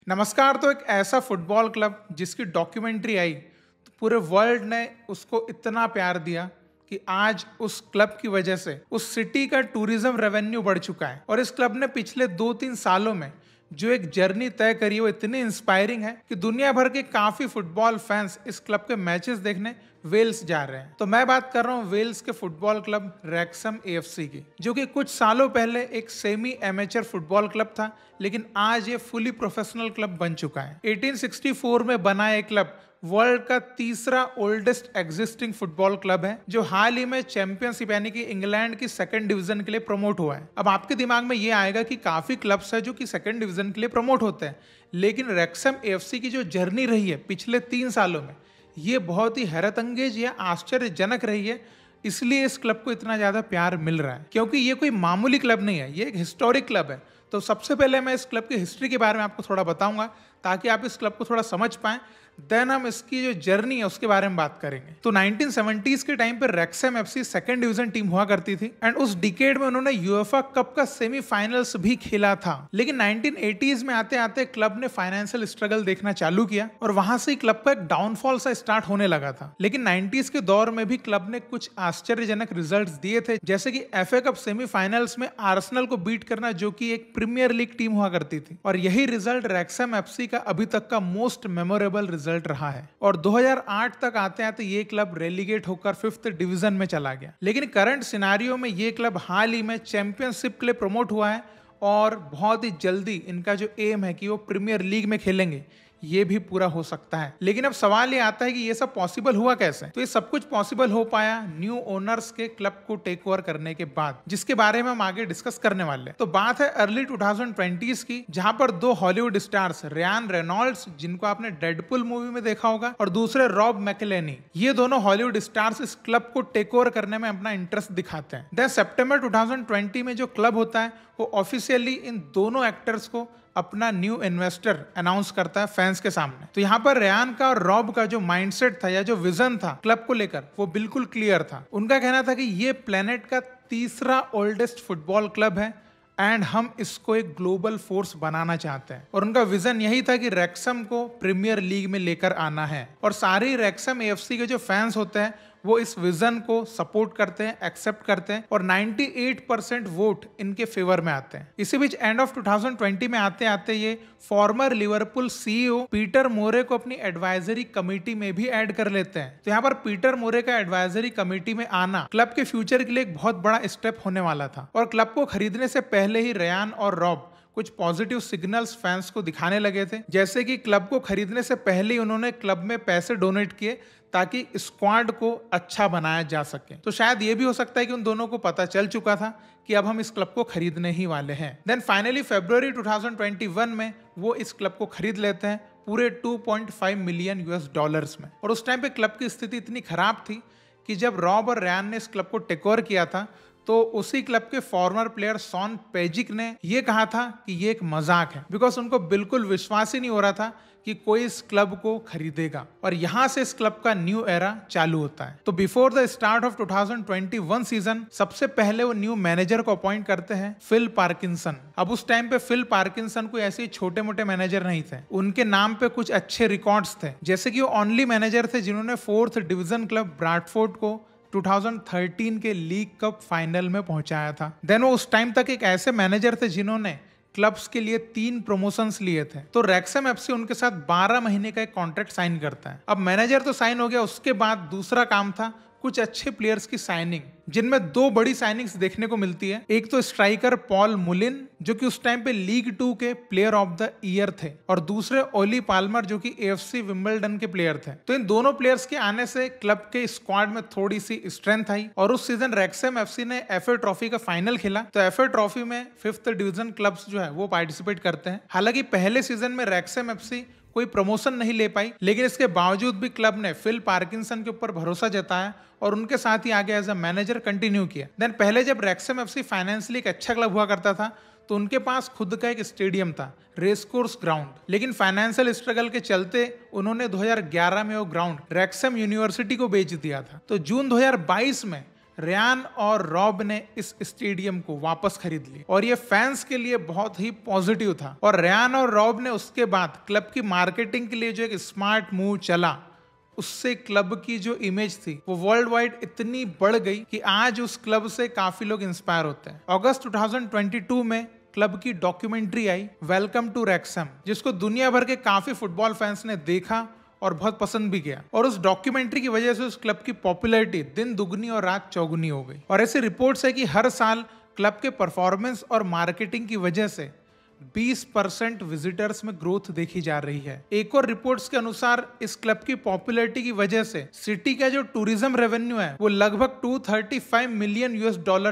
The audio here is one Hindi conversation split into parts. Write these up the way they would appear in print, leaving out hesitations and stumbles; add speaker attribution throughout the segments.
Speaker 1: नमस्कार। तो एक ऐसा फुटबॉल क्लब जिसकी डॉक्यूमेंट्री आई तो पूरे वर्ल्ड ने उसको इतना प्यार दिया कि आज उस क्लब की वजह से उस सिटी का टूरिज्म रेवेन्यू बढ़ चुका है। और इस क्लब ने पिछले 2-3 सालों में जो एक जर्नी तय करी वो इतनी इंस्पायरिंग है कि दुनिया भर के काफी फुटबॉल फैंस इस क्लब के मैचेस देखने वेल्स जा रहे हैं। तो मैं बात कर रहा हूँ वेल्स के फुटबॉल क्लब रैक्सम एएफसी की, जो कि कुछ सालों पहले एक सेमी एमेचर फुटबॉल क्लब था, लेकिन आज ये फुली प्रोफेशनल क्लब बन चुका है। 1864 में बना ये क्लब वर्ल्ड का तीसरा ओल्डेस्ट एग्जिस्टिंग फुटबॉल क्लब है, जो हाल ही में चैंपियनशिप यानी कि इंग्लैंड की सेकंड डिवीजन के लिए प्रमोट हुआ है। अब आपके दिमाग में ये आएगा कि काफी क्लब्स है जो कि सेकंड डिवीजन के लिए प्रमोट होते हैं, लेकिन रैक्सम एएफसी की जो जर्नी रही है पिछले 3 सालों में, ये बहुत ही हैरतअंगेज या आश्चर्यजनक रही है। इसलिए इस क्लब को इतना ज्यादा प्यार मिल रहा है, क्योंकि ये कोई मामूली क्लब नहीं है, ये एक हिस्टोरिक क्लब है। तो सबसे पहले मैं इस क्लब की हिस्ट्री के बारे में आपको थोड़ा बताऊंगा ताकि आप इस क्लब को थोड़ा समझ पाएं। देन हम इसकी जो जर्नी है उसके बारे में बात करेंगे। तो 1970s के टाइम पे रैक्सम एफसी सेकंड डिवीजन टीम हुआ करती थी एंड उस डिकेड में उन्होंने यूएफए कप का सेमीफाइनल्स भी खेला था। लेकिन 1980s में आते आते क्लब ने फाइनेंशियल स्ट्रगल देखना चालू किया और वहां से क्लब का एक डाउनफॉल सा स्टार्ट होने लगा था। लेकिन 90s के दौर में भी क्लब ने कुछ आश्चर्यजनक रिजल्ट्स दिए थे, जैसे कि एफए कप सेमीफाइनल्स में आर्सेनल को बीट करना, जो कि एक प्रीमियर लीग टीम हुआ करती थी। और यही रिजल्ट रैक्सम एफसी का अभी तक का मोस्ट मेमोरेबल रिजल्ट रहा है। और 2008 तक आते आते ये क्लब रेलीगेट होकर 5th डिवीजन में चला गया। लेकिन करंट सिनारियो में ये क्लब हाल ही में चैंपियनशिप के लिए प्रमोट हुआ है और बहुत ही जल्दी इनका जो एम है कि वो प्रीमियर लीग में खेलेंगे, ये भी पूरा हो सकता है। लेकिन अब सवाल ये आता है कि ये सब पॉसिबल हुआ कैसे? तो ये सब कुछ पॉसिबल हो पाया न्यू ओनर्स के क्लब को टेक ओवर करने के बाद, जिसके बारे में हम आगे डिस्कस करने वाले हैं। तो बात है अर्ली 2020s की, जहां पर 2 हॉलीवुड स्टार्स रयान रेनॉल्ड्स, जिनको आपने डेडपुल मूवी में देखा होगा, और दूसरे रॉब मैकेलेनी, ये दोनों हॉलीवुड स्टार्स इस क्लब को टेक ओवर करने में अपना इंटरेस्ट दिखाते हैं। देन सितंबर 2020 में जो क्लब होता है वो ऑफिशियली इन दोनों एक्टर्स को अपना न्यू इन्वेस्टर अनाउंस करता है फैंस के सामने। तो यहाँ पर रयान का और रॉब का जो माइंडसेट था या जो विजन था क्लब को लेकर, वो बिल्कुल क्लियर था। उनका कहना था कि ये प्लेनेट का तीसरा ओल्डेस्ट फुटबॉल क्लब है एंड हम इसको एक ग्लोबल फोर्स बनाना चाहते हैं। और उनका विजन यही था कि रैक्सम को प्रीमियर लीग में लेकर आना है। और सारे रैक्सम एएफसी के जो फैंस होते हैं वो इस विजन को सपोर्ट करते हैं, एक्सेप्ट करते हैं, और 98% वोट इनके फेवर में आते हैं। इसी बीच एंड ऑफ 2020 में आते आते ये फॉर्मर लिवरपूल सीईओ पीटर मोरे को अपनी एडवाइजरी कमेटी में भी ऐड कर लेते हैं। तो यहाँ पर पीटर मोरे का एडवाइजरी कमेटी में आना क्लब के फ्यूचर के लिए एक बहुत बड़ा स्टेप होने वाला था। और क्लब को खरीदने से पहले ही रयान और रॉब कुछ पॉजिटिव सिग्नल्स फैंस को दिखाने लगे थे, जैसे कि क्लब को खरीदने से पहले ही उन्होंने क्लब में पैसे डोनेट किए ताकि स्क्वाड को अच्छा बनाया जा सके। तो शायद ये भी हो सकता है कि उन दोनों को पता चल चुका था कि अब हम इस क्लब को खरीदने ही वाले हैं। देन फाइनली फरवरी 2021 में वो इस क्लब को खरीद लेते हैं पूरे $2.5 मिलियन में। और उस टाइम पे क्लब की स्थिति इतनी खराब थी कि जब रॉब और रयान ने इस क्लब को टेक ओवर किया था तो उसी क्लब के फॉर्मर प्लेयर शॉन पेजिक ने ये कहा था कि ये एक मजाक है, बिकॉज उनको बिल्कुल विश्वास ही नहीं हो रहा था कि कोई इस क्लब को खरीदेगा। और यहां से इस क्लब का न्यू एरा चालू होता है। तो before the start of 2021 season सबसे पहले वो न्यू मैनेजर को अपॉइंट करते हैं फिल पार्किंसन। अब उस टाइम पे फिल पार्किंसन कोई ऐसे छोटे मोटे मैनेजर नहीं थे, उनके नाम पे कुछ अच्छे रिकॉर्ड्स थे, जैसे कि वो ओनली मैनेजर थे जिन्होंने 4th डिवीजन क्लब ब्रैडफोर्ड को 2013 के लीग कप फाइनल में पहुंचाया था। देन वो उस टाइम तक एक ऐसे मैनेजर थे जिन्होंने क्लब्स के लिए 3 प्रमोशंस लिए थे। तो रैक्सम एफसी उनके साथ 12 महीने का एक कॉन्ट्रैक्ट साइन करता है। अब मैनेजर तो साइन हो गया, उसके बाद दूसरा काम था कुछ अच्छे प्लेयर्स की साइनिंग, जिनमें 2 बड़ी साइनिंग्स देखने को मिलती है। एक तो स्ट्राइकर पॉल मुलिन, जो कि उस टाइम पे लीग 2 के प्लेयर ऑफ द ईयर थे, और दूसरे ओली पाल्मर, जो कि एएफसी विंबलडन के प्लेयर थे। तो इन दोनों प्लेयर्स के आने से क्लब के स्क्वाड में थोड़ी सी स्ट्रेंथ आई। और उस सीजन रैक्सम एफसी ने एफए ट्रॉफी का फाइनल खेला। तो एफए ट्रॉफी में 5th डिवीजन क्लब्स जो है वो पार्टिसिपेट करते हैं। हालांकि पहले सीजन में रैक्सम एफसी कोई प्रमोशन नहीं ले पाई, लेकिन इसके बावजूद भी क्लब ने फिल पार्किंसन के ऊपर भरोसा जताया और उनके साथ ही आगे एज अ मैनेजर कंटिन्यू किया। देन पहले जब रैक्सम एफसी फाइनेंशियली एक अच्छा क्लब हुआ करता था तो उनके पास खुद का एक स्टेडियम था, रेस कोर्स ग्राउंड। लेकिन फाइनेंशियल स्ट्रगल के चलते उन्होंने 2011 में वो ग्राउंड रैक्सम यूनिवर्सिटी को बेच दिया था। तो जून 2022 में रियान और रॉब ने इस स्टेडियम को वापस खरीद लिया और ये फैंस के लिए बहुत ही पॉजिटिव था। और रियान और रॉब ने उसके बाद क्लब की मार्केटिंग के लिए जो एक स्मार्ट मूव चला, उससे क्लब की जो इमेज थी वो वर्ल्ड वाइड इतनी बढ़ गई कि आज उस क्लब से काफी लोग इंस्पायर होते हैं। अगस्त 2022 में क्लब की डॉक्यूमेंट्री आई वेलकम टू रैक्सहैम, जिसको दुनिया भर के काफी फुटबॉल फैंस ने देखा और बहुत पसंद भी किया। और उस डॉक्यूमेंट्री की वजह से उस क्लब की पॉपुलैरिटी दिन दुगनी और रात चौगुनी हो गई। और ऐसी रिपोर्ट्स है कि हर साल क्लब के परफॉर्मेंस और मार्केटिंग की वजह से 20% विजिटर्स में ग्रोथ देखी जा रही है। एक और रिपोर्ट्स के अनुसार इस क्लब की पॉपुलैरिटी की वजह से सिटी का जो टूरिज्म रेवेन्यू है वो लगभग $235 मिलियन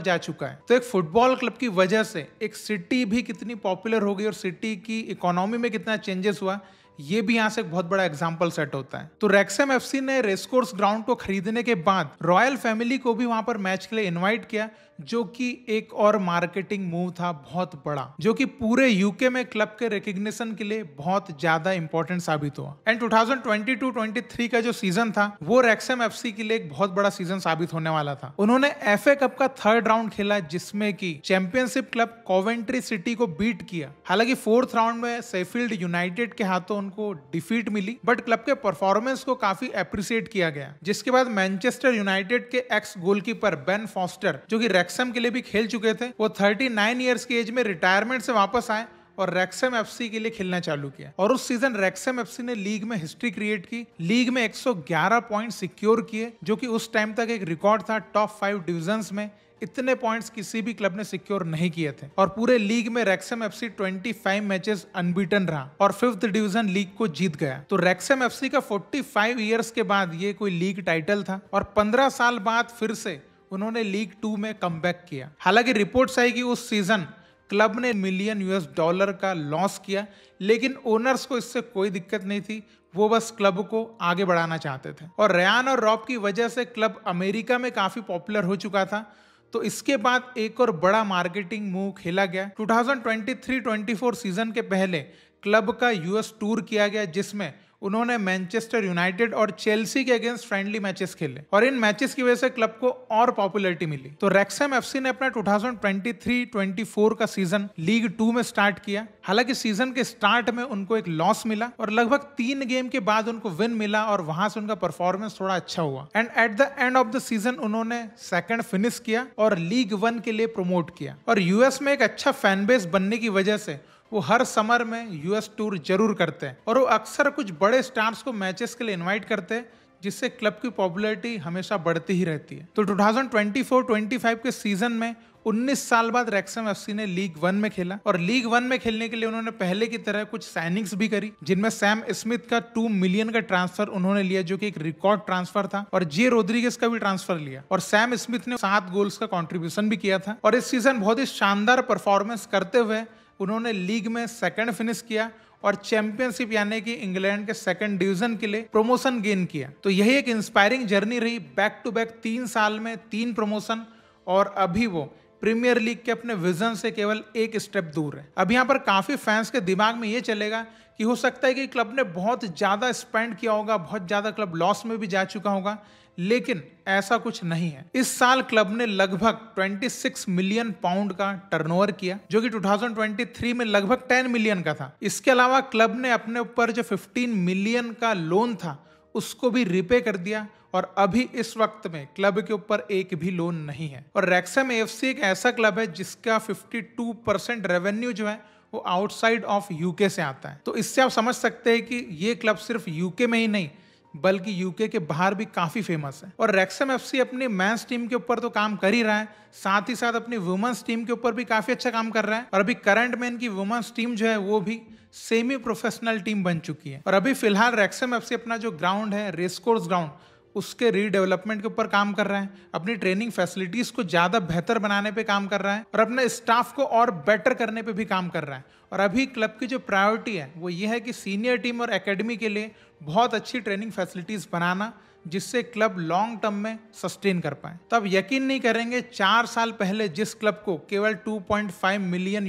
Speaker 1: जा चुका है। तो एक फुटबॉल क्लब की वजह से एक सिटी भी कितनी पॉपुलर हो गई और सिटी की इकोनॉमी में कितना चेंजेस हुआ, ये भी यहाँ से एक बहुत बड़ा एग्जांपल सेट होता है। तो रैक्सहैम एफसी ने रेसकोर्स ग्राउंड को खरीदने के बाद रॉयल फैमिली को भी वहां पर मैच के लिए इनवाइट किया, जो कि एक और मार्केटिंग मूव था बहुत बड़ा, जो कि पूरे यूके में क्लब के रिकग्निशन के लिए बहुत ज्यादा इंपॉर्टेंट साबित हुआ। एंड 2022-23 का जो सीजन था वो रैक्सहैम एफसी के लिए एक बहुत बड़ा सीजन साबित होने वाला था। उन्होंने एफए कप का 3rd राउंड खेला, जिसमें कि चैंपियनशिप क्लब कोवेंट्री सिटी को बीट किया। हालांकि 4th राउंड में शेफील्ड यूनाइटेड के हाथों उनको डिफीट मिली, बट क्लब के परफॉर्मेंस को काफी अप्रिशिएट किया गया। जिसके बाद मैनचेस्टर यूनाइटेड के एक्स गोलकीपर बेन फॉस्टर, जो कि रैक्सहैम के लिए भी खेल चुके थे, वो 39 इयर्स की एज में रिटायरमेंट से वापस आए और रैक्सहैम एफसी के लिए खेलना चालू किया। और उस सीजन रैक्सहैम एफसी ने लीग में हिस्ट्री क्रिएट की। लीग में 111 पॉइंट सिक्योर किए, जो कि उस टाइम तक एक रिकॉर्ड था। टॉप 5 डिविजन्स में इतने पॉइंट्स किसी भी क्लब ने सिक्योर नहीं किए थे। और पूरे लीग में रैक्सहैम एफसी 25 मैचेस अनबीटन रहा और 5th डिवीजन लीग को जीत गया। तो रैक्सहैम एफसी का 45 इयर्स के बाद ये कोई लीग टाइटल था और 15 साल बाद फिर से उन्होंने लीग 2 में कमबैक किया। हालांकि रिपोर्ट्स आई कि उस सीजन क्लब ने मिलियन $1 का लॉस किया, लेकिन ओनर्स को इससे कोई दिक्कत नहीं थी। वो बस क्लब को आगे बढ़ाना चाहते थे। और रियान और रॉब की वजह से क्लब अमेरिका में काफी पॉपुलर हो चुका था। तो इसके बाद एक और बड़ा मार्केटिंग मूव खेला गया। 2023-24 सीजन के पहले क्लब का यूएस टूर किया गया, जिसमें उन्होंने मैनचेस्टर यूनाइटेड और चेल्सी के अगेंस्ट फ्रेंडली मैचेस खेले और इन मैचेस की वजह से क्लब को और पॉपुलैरिटी मिली। तो रैक्सहैम एफसी ने अपना 2023-24 का सीजन लीग 2 में स्टार्ट किया। हालांकि सीजन के स्टार्ट में उनको एक लॉस मिला और लगभग 3 गेम के बाद उनको विन मिला और वहां से उनका परफॉर्मेंस थोड़ा अच्छा हुआ। And at the end of the season उन्होंने 2nd फिनिश किया और लीग 1 के लिए प्रमोट किया। और यूएस में एक अच्छा फैन बेस बनने की वजह से वो हर समर में यूएस टूर जरूर करते हैं और वो अक्सर कुछ बड़े स्टार्स को मैचेस के लिए इनवाइट करते हैं, जिससे क्लब की पॉपुलैरिटी हमेशा बढ़ती ही रहती है। तो 2024-25 के सीजन में 19 साल बाद रैक्सहैम एफसी ने लीग 1 में खेला और लीग 1 में खेलने के लिए उन्होंने पहले की तरह कुछ साइनिंग्स भी करी, जिनमें सैम स्मिथ का 2 मिलियन का ट्रांसफर उन्होंने लिया, जो कि एक रिकॉर्ड ट्रांसफर था। और जे रोड्रिगेज का भी ट्रांसफर लिया और सैम स्मिथ ने 7 गोल्स का कॉन्ट्रीब्यूशन भी किया था। और इस सीजन बहुत ही शानदार परफॉर्मेंस करते हुए उन्होंने लीग में 2nd फिनिश किया और चैंपियनशिप यानी कि इंग्लैंड के 2nd डिवीजन के लिए प्रमोशन गेन किया। तो यही एक इंस्पायरिंग जर्नी रही। बैक टू बैक 3 साल में 3 प्रमोशन और अभी वो प्रीमियर लीग के अपने विजन से केवल 1 स्टेप दूर है। अब यहाँ पर काफी फैंस के दिमाग में ये चलेगा कि हो सकता है कि क्लब ने बहुत ज्यादा स्पेंड किया होगा, बहुत ज्यादा क्लब लॉस में भी जा चुका होगा, लेकिन ऐसा कुछ नहीं है। इस साल क्लब ने लगभग 26 मिलियन पाउंड का टर्नओवर किया, जो कि 2023 में लगभग 10 मिलियन का था। इसके अलावा क्लब ने अपने ऊपर जो 15 मिलियन का लोन था उसको भी रिपे कर दिया और अभी इस वक्त में क्लब के ऊपर एक भी लोन नहीं है। और रैक्सहैम एफसी एक ऐसा क्लब है जिसका 52% रेवेन्यू जो है वो आउटसाइड ऑफ यूके से आता है। तो इससे आप समझ सकते हैं कि ये क्लब सिर्फ यूके में ही नहीं बल्कि यूके के बाहर भी काफी फेमस है। और रैक्सहैम एफसी अपनी मेंस टीम के ऊपर तो काम कर ही रहा है, साथ ही साथ अपनी वुमेन्स टीम के ऊपर भी काफी अच्छा काम कर रहा है। और अभी करंट में इनकी वुमेन्स टीम जो है वो भी सेमी प्रोफेशनल टीम बन चुकी है। और अभी फिलहाल रैक्सहैम एफसी अपना जो ग्राउंड है रेसकोर्स ग्राउंड, उसके रीडेवलपमेंट के ऊपर काम कर रहा है, अपनी ट्रेनिंग फैसिलिटीज को ज्यादा बेहतर बनाने पे काम कर रहा है और अपने स्टाफ को और बेटर करने पे भी काम कर रहा है। और अभी क्लब की जो प्रायोरिटी है वो ये है कि सीनियर टीम और एकेडमी के लिए बहुत अच्छी ट्रेनिंग फैसिलिटीज बनाना, जिससे क्लब लॉन्ग टर्म में सस्टेन कर पाए। तो आप यकीन नहीं करेंगे, 4 साल पहले जिस क्लब को केवल $2.5 मिलियन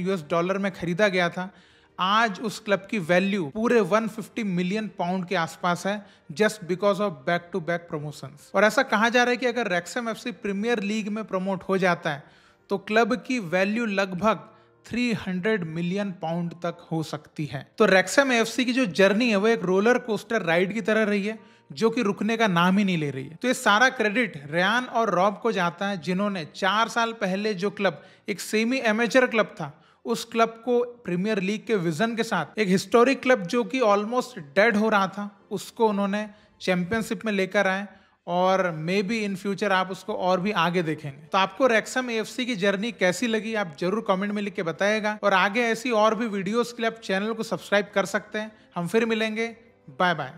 Speaker 1: में खरीदा गया था, आज उस क्लब की वैल्यू पूरे 150 मिलियन पाउंड के आसपास है, just because of back to back promotions. और ऐसा कहा जा रहा है कि अगर रैक्सम एफसी प्रीमियर लीग में प्रमोट हो जाता है तो क्लब की वैल्यू लगभग 300 मिलियन पाउंड तक हो सकती है। तो रैक्सम एफसी की जो जर्नी है वो एक रोलर कोस्टर राइड की तरह रही है, जो कि रुकने का नाम ही नहीं ले रही है। तो ये सारा क्रेडिट रेयान और रॉब को जाता है, जिन्होंने 4 साल पहले जो क्लब एक सेमी एमेचर क्लब था, उस क्लब को प्रीमियर लीग के विजन के साथ एक हिस्टोरिक क्लब जो कि ऑलमोस्ट डेड हो रहा था, उसको उन्होंने चैंपियनशिप में लेकर आए और मे बी इन फ्यूचर आप उसको और भी आगे देखेंगे। तो आपको रैक्सम एफसी की जर्नी कैसी लगी आप जरूर कमेंट में लिख के बताइएगा, और आगे ऐसी और भी वीडियोस के लिए आप चैनल को सब्सक्राइब कर सकते हैं। हम फिर मिलेंगे, बाय बाय।